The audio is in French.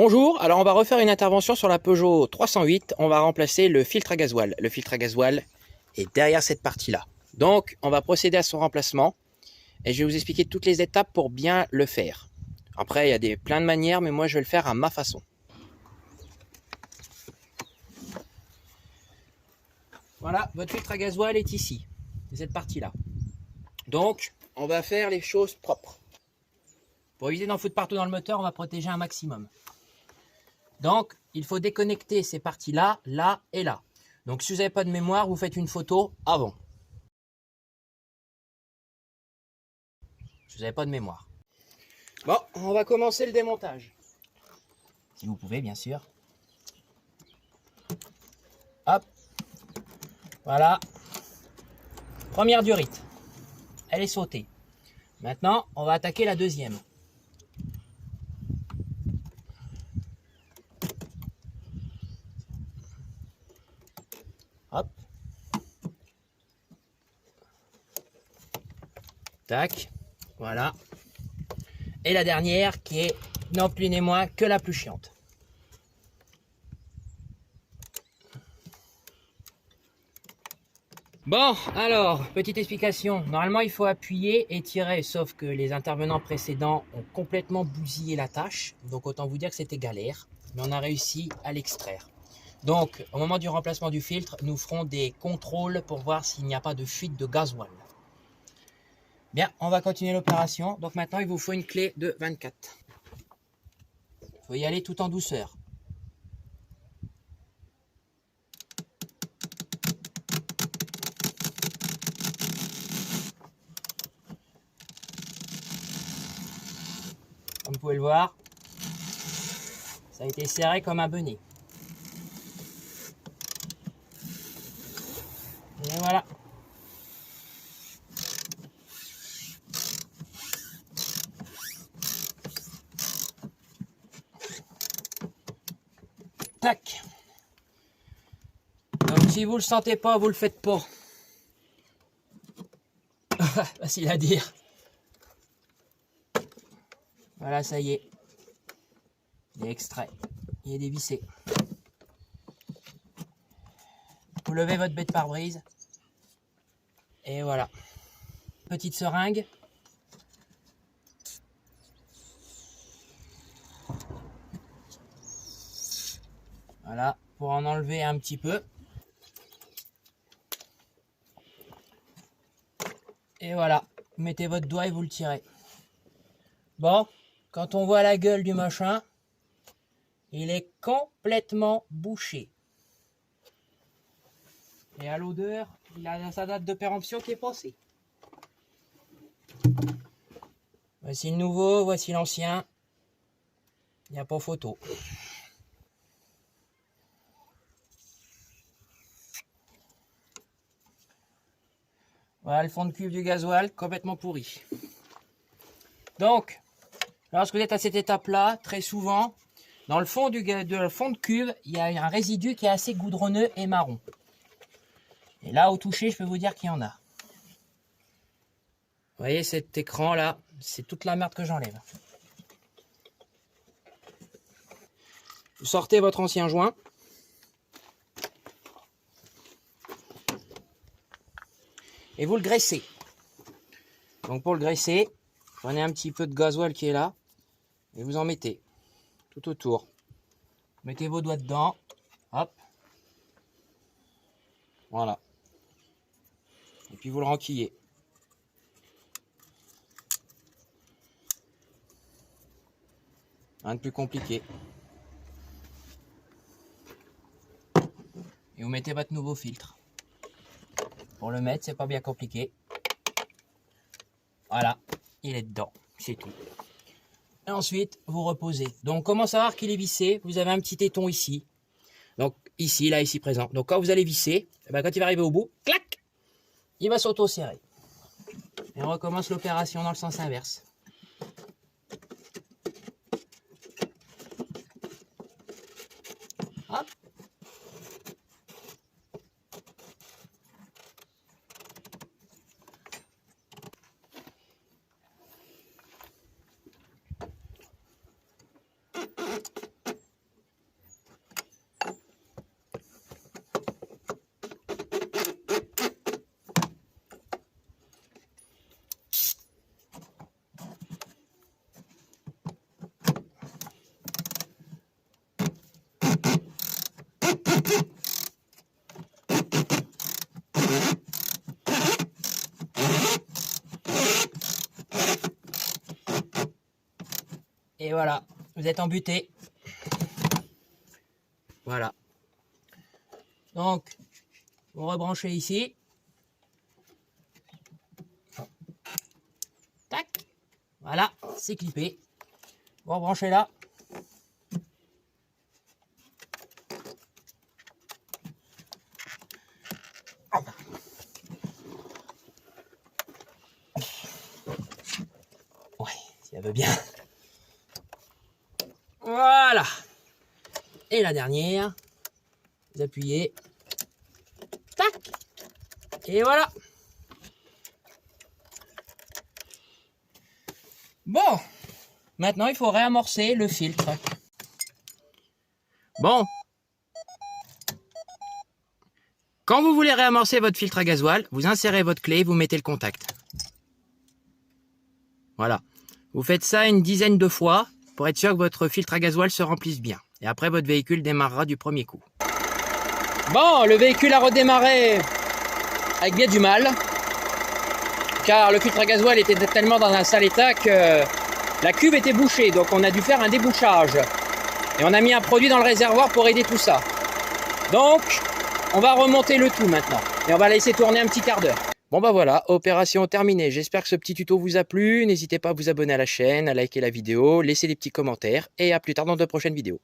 Bonjour, alors on va refaire une intervention sur la Peugeot 308. On va remplacer le filtre à gasoil. Le filtre à gasoil est derrière cette partie-là. Donc on va procéder à son remplacement et je vais vous expliquer toutes les étapes pour bien le faire. Après il y a plein de manières, mais moi je vais le faire à ma façon. Voilà, votre filtre à gasoil est ici, c'est cette partie-là. Donc on va faire les choses propres. Pour éviter d'en foutre partout dans le moteur, on va protéger un maximum. Donc, il faut déconnecter ces parties-là, là et là. Donc, si vous n'avez pas de mémoire, vous faites une photo avant. Si vous n'avez pas de mémoire. Bon, on va commencer le démontage. Si vous pouvez, bien sûr. Hop. Voilà. Première durite. Elle est sautée. Maintenant, on va attaquer la deuxième. Hop. Tac. Voilà. Et la dernière qui est non plus ni moins que la plus chiante. Bon, alors, petite explication. Normalement, il faut appuyer et tirer, sauf que les intervenants précédents ont complètement bousillé la tâche. Donc, autant vous dire que c'était galère. Mais on a réussi à l'extraire. Donc, au moment du remplacement du filtre, nous ferons des contrôles pour voir s'il n'y a pas de fuite de gasoil. Bien, on va continuer l'opération. Donc maintenant, il vous faut une clé de 24. Il faut y aller tout en douceur. Comme vous pouvez le voir, ça a été serré comme un benet. Et voilà. Tac. Donc si vous le sentez pas, vous le faites pas. Facile à dire. Voilà, ça y est. Il est extrait. Il est dévissé. Vous levez votre baie de pare-brise. Et voilà. Petite seringue. Voilà, pour en enlever un petit peu. Et voilà, mettez votre doigt et vous le tirez. Bon, quand on voit la gueule du machin, il est complètement bouché. Et à l'odeur, il a sa date de péremption qui est passée. Voici le nouveau, voici l'ancien. Il n'y a pas photo. Voilà le fond de cuve du gasoil, complètement pourri. Donc, lorsque vous êtes à cette étape-là, très souvent, dans le fond de cuve, il y a un résidu qui est assez goudronneux et marron. Et là, au toucher, je peux vous dire qu'il y en a. Vous voyez cet écran-là, c'est toute la merde que j'enlève. Vous sortez votre ancien joint. Et vous le graissez. Donc pour le graisser, prenez un petit peu de gasoil qui est là. Et vous en mettez tout autour. Mettez vos doigts dedans. Hop. Voilà. Et puis vous le renquillez. Rien de plus compliqué. Et vous mettez votre nouveau filtre. Pour le mettre, c'est pas bien compliqué. Voilà, il est dedans, c'est tout. Et ensuite, vous reposez. Donc, comment savoir qu'il est vissé? Vous avez un petit téton ici. Donc, ici, là, ici présent. Donc, quand vous allez visser, quand il va arriver au bout, clac, il va s'auto-serrer. Et on recommence l'opération dans le sens inverse. Hop. Et voilà, vous êtes embuté. Voilà. Donc, vous rebranchez ici. Tac. Voilà, c'est clippé. Vous rebranchez là. Ouais, si elle veut bien. Voilà. Et la dernière. Vous appuyez. Tac. Et voilà. Bon. Maintenant, il faut réamorcer le filtre. Bon. Quand vous voulez réamorcer votre filtre à gasoil, vous insérez votre clé et vous mettez le contact. Voilà. Vous faites ça une dizaine de fois pour être sûr que votre filtre à gasoil se remplisse bien. Et après, votre véhicule démarrera du premier coup. Bon, le véhicule a redémarré avec bien du mal. Car le filtre à gasoil était tellement dans un sale état que la cuve était bouchée. Donc on a dû faire un débouchage. Et on a mis un produit dans le réservoir pour aider tout ça. Donc, on va remonter le tout maintenant. Et on va laisser tourner un petit quart d'heure. Bon bah voilà, opération terminée. J'espère que ce petit tuto vous a plu. N'hésitez pas à vous abonner à la chaîne, à liker la vidéo, laisser des petits commentaires. Et à plus tard dans de prochaines vidéos.